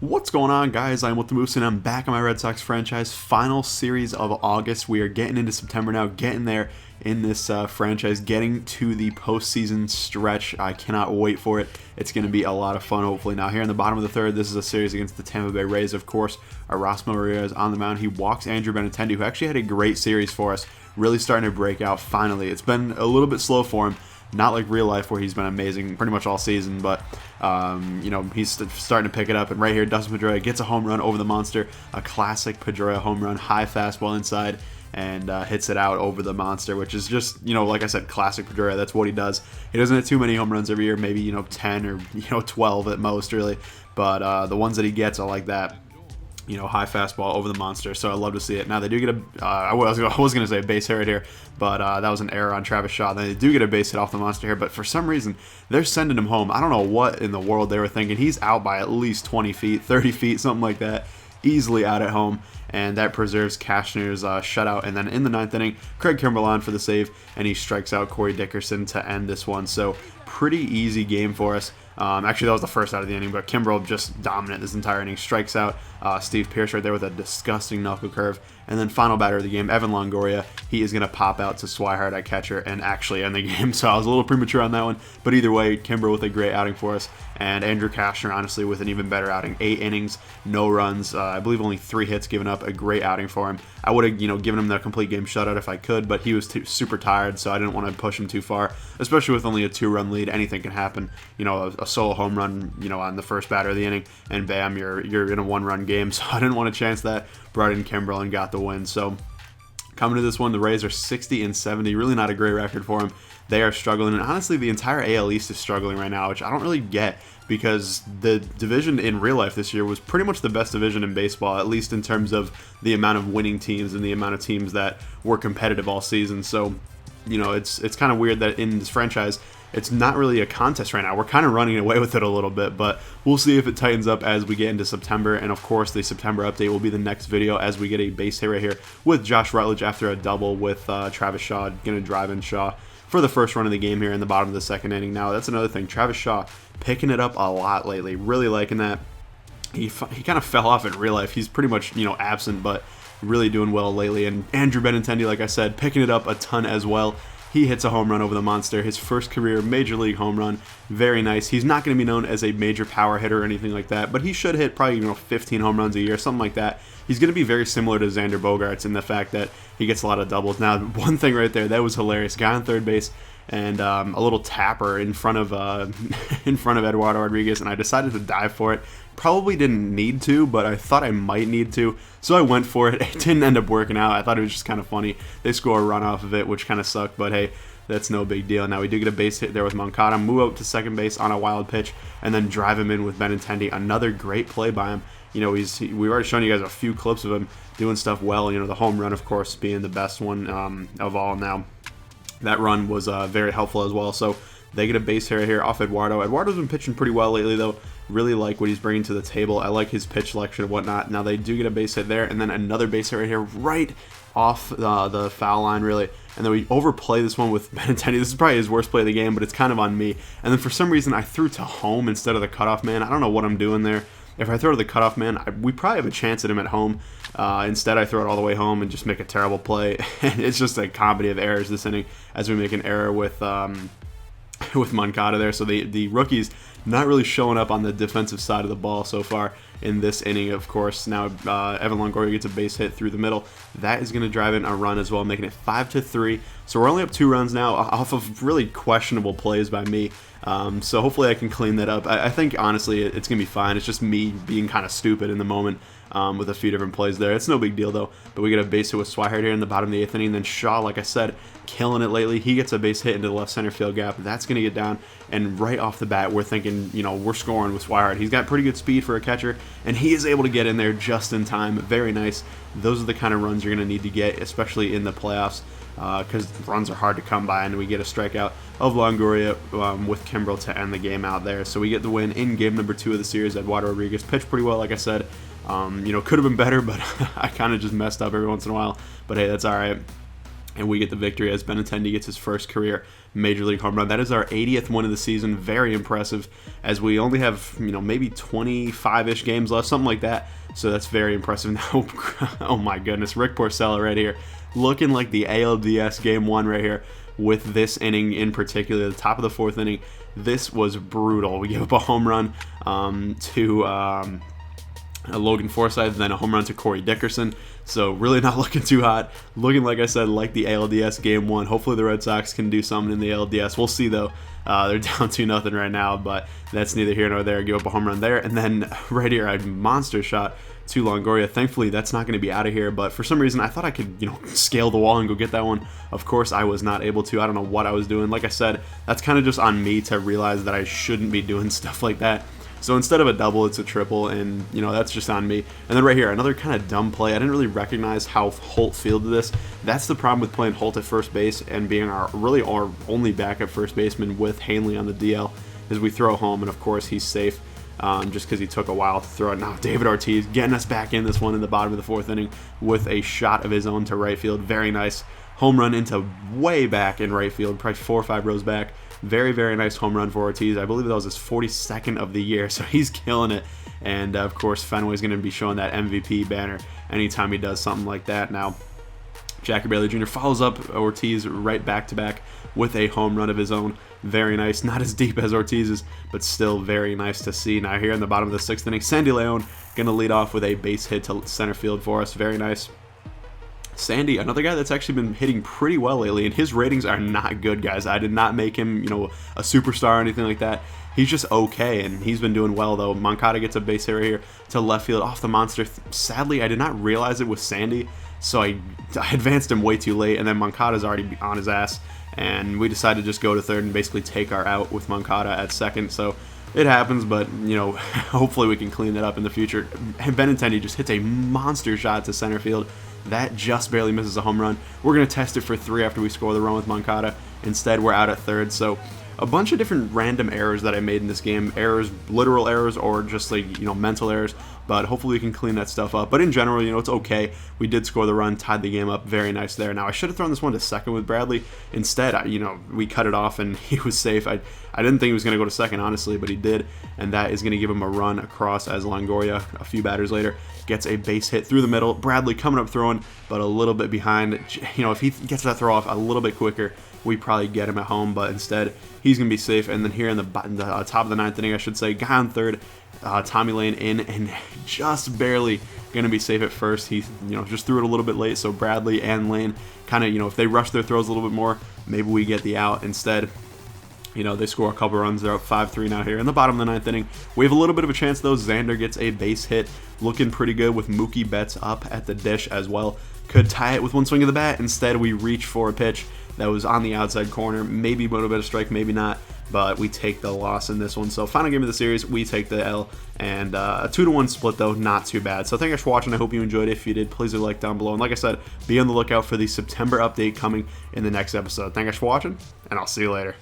What's going on, guys? I'm with the Moose, and I'm back on my Red Sox franchise. Final series of August. We are getting into September now, getting there in this franchise, getting to the postseason stretch. I cannot wait for it. It's going to be a lot of fun, hopefully. Now, here in the bottom of the third, this is a series against the Tampa Bay Rays, of course. Erasmo Reyes is on the mound. He walks Andrew Benintendi, who actually had a great series for us, really starting to break out finally. It's been a little bit slow for him. Not like real life where he's been amazing pretty much all season, but he's starting to pick it up. And right here, Dustin Pedroia gets a home run over the monster, a classic Pedroia home run, high fastball inside, and hits it out over the monster, which is just, like I said, classic Pedroia. That's what he does. He doesn't have too many home runs every year, maybe 10 or 12 at most, really. But the ones that he gets are like that. High fastball over the monster, so I love to see it. Now, they do get I was going to say a base hit right here, but that was an error on Travis Shaw. Then they do get a base hit off the monster here, but for some reason, they're sending him home. I don't know what in the world they were thinking. He's out by at least 20 feet, 30 feet, something like that, easily out at home, and that preserves Cashner's shutout. And then in the ninth inning, Craig Kimbrell on for the save, and he strikes out Corey Dickerson to end this one. So pretty easy game for us. Actually, that was the first out of the inning, but Kimbrell just dominant this entire inning. Strikes out Steve Pearce right there with a disgusting knuckle curve. And then final batter of the game, Evan Longoria. He is going to pop out to Swihart at catcher and actually end the game. So I was a little premature on that one. But either way, Kimbrell with a great outing for us. And Andrew Cashner, honestly, with an even better outing. 8 innings, no runs. I believe only 3 hits given up. A great outing for him. I would have, given him the complete game shutout if I could, but he was super tired, so I didn't want to push him too far, especially with only a 2-run lead. Anything can happen. A solo home run, on the first batter of the inning, and bam, you're in a 1-run game. So I didn't want to chance that. Brought in Kimbrell and got the win. So coming to this one, the Rays are 60-70. Really not a great record for them. They are struggling, and honestly, the entire AL East is struggling right now, which I don't really get, because the division in real life this year was pretty much the best division in baseball, at least in terms of the amount of winning teams and the amount of teams that were competitive all season. So, it's kind of weird that in this franchise, it's not really a contest right now. We're kind of running away with it a little bit, but we'll see if it tightens up as we get into September. And of course, the September update will be the next video as we get a base hit right here with Josh Rutledge after a double with Travis Shaw, going to drive in Shaw for the first run of the game here in the bottom of the second inning. Now, that's another thing. Travis Shaw picking it up a lot lately. Really liking that. He kind of fell off in real life. He's pretty much, absent, but really doing well lately. And Andrew Benintendi, like I said, picking it up a ton as well. He hits a home run over the monster, his first career major league home run. Very nice. He's not going to be known as a major power hitter or anything like that, but he should hit probably 15 home runs a year, something like that. He's going to be very similar to Xander Bogaerts in the fact that he gets a lot of doubles. Now, one thing right there, that was hilarious. Guy on third base and a little tapper in front of Eduardo Rodriguez, and I decided to dive for it. Probably didn't need to, but I thought I might need to, so I went for it. It didn't end up working out. I thought it was just kind of funny. They score a run off of it, which kind of sucked, but hey, that's no big deal. Now, we do get a base hit there with Moncada, move up to second base on a wild pitch, and then drive him in with Benintendi. Another great play by him. We've already shown you guys a few clips of him doing stuff well. The home run, of course, being the best one of all. Now, that run was very helpful as well. So they get a base hit here off Eduardo. Eduardo's been pitching pretty well lately, though. Really like what he's bringing to the table. I like his pitch selection and whatnot. Now, they do get a base hit there, and then another base hit right here, right off the foul line, really. And then we overplay this one with Benintendi. This is probably his worst play of the game, but it's kind of on me. And then for some reason, I threw to home instead of the cutoff man. I don't know what I'm doing there. If I throw to the cutoff man, we probably have a chance at him at home. Instead, I throw it all the way home and just make a terrible play. It's just a comedy of errors this inning as we make an error with Moncada there. So the rookies not really showing up on the defensive side of the ball so far in this inning, of course. Now, Evan Longoria gets a base hit through the middle. That is going to drive in a run as well, making it 5-3. So we're only up 2 runs now off of really questionable plays by me. So hopefully I can clean that up. I think, honestly, it's going to be fine. It's just me being kind of stupid in the moment with a few different plays there. It's no big deal, though. But we get a base hit with Swihart here in the bottom of the 8th inning. Then Shaw, like I said, killing it lately. He gets a base hit into the left center field gap. That's going to get down. And right off the bat, we're thinking, we're scoring with Swihart. He's got pretty good speed for a catcher, and he is able to get in there just in time. Very nice. Those are the kind of runs you're going to need to get, especially in the playoffs, because runs are hard to come by, and we get a strikeout of Longoria with Kimbrell to end the game out there. So we get the win in game number 2 of the series. Eduardo Rodriguez pitched pretty well, like I said. Could have been better, but I kind of just messed up every once in a while. But hey, that's all right. and we get the victory as Benintendi gets his first career Major League home run. That is our 80th win of the season. Very impressive, as we only have, maybe 25-ish games left, something like that. So that's very impressive. Now, oh my goodness, Rick Porcello right here, looking like the ALDS Game 1 right here with this inning in particular, the top of the 4th inning. This was brutal. We gave up a home run to Logan Forsythe, then a home run to Corey Dickerson. So really not looking too hot. Looking, like I said, like the ALDS Game 1. Hopefully the Red Sox can do something in the ALDS. We'll see, though. They're down 2-0 right now, but that's neither here nor there. Give up a home run there. And then right here, a monster shot to Longoria. Thankfully, that's not going to be out of here, but for some reason, I thought I could, scale the wall and go get that one. Of course, I was not able to. I don't know what I was doing. Like I said, that's kind of just on me to realize that I shouldn't be doing stuff like that. So instead of a double, it's a triple, and, that's just on me. And then right here, another kind of dumb play. I didn't really recognize how Holt fielded this. That's the problem with playing Holt at first base and being our only backup first baseman with Hanley on the DL, is we throw home, and of course he's safe just because he took a while to throw it. Now David Ortiz getting us back in this one in the bottom of the 4th inning with a shot of his own to right field. Very nice home run into way back in right field, probably 4 or 5 rows back. Very, very nice home run for Ortiz. I believe that was his 42nd of the year, so he's killing it. And, of course, Fenway's going to be showing that MVP banner anytime he does something like that. Now, Jackie Bailey Jr. follows up Ortiz right back-to-back with a home run of his own. Very nice. Not as deep as Ortiz's, but still very nice to see. Now, here in the bottom of the 6th inning, Sandy Leon going to lead off with a base hit to center field for us. Very nice. Sandy, another guy that's actually been hitting pretty well lately, and his ratings are not good, guys. I did not make him, a superstar or anything like that. He's just okay, and he's been doing well, though. Moncada gets a base hit right here to left field off the monster. Sadly, I did not realize it was Sandy, so I advanced him way too late, and then Moncada's already on his ass, and we decided to just go to third and basically take our out with Moncada at second. So it happens, but, hopefully we can clean that up in the future. Benintendi just hits a monster shot to center field. That just barely misses a home run. We're going to test it for 3 after we score the run with Moncada. Instead, we're out at third. So a bunch of different random errors that I made in this game. Errors, literal errors, or just like, mental errors. But hopefully we can clean that stuff up. But in general, it's okay. We did score the run, tied the game up. Very nice there. Now, I should have thrown this one to second with Bradley. Instead, we cut it off and he was safe. I didn't think he was going to go to second, honestly, but he did. And that is going to give him a run across as Longoria, a few batters later, gets a base hit through the middle. Bradley coming up throwing, but a little bit behind. If he gets that throw off a little bit quicker, we probably get him at home, but instead he's going to be safe. And then here in the top of the 9th inning, I should say, guy on third, Tommy Lane in, and just barely going to be safe at first. He just threw it a little bit late, so Bradley and Lane kind of, if they rush their throws a little bit more, maybe we get the out. Instead, they score a couple runs. They're up 5-3 now here in the bottom of the 9th inning. We have a little bit of a chance, though. Xander gets a base hit, looking pretty good with Mookie Betts up at the dish as well. Could tie it with one swing of the bat. Instead, we reach for a pitch that was on the outside corner. Maybe a little bit of strike, maybe not. But we take the loss in this one. So final game of the series, we take the L. And a 2-1 split, though, not too bad. So thank you guys for watching. I hope you enjoyed it. If you did, please leave a like down below. And like I said, be on the lookout for the September update coming in the next episode. Thank you guys for watching, and I'll see you later.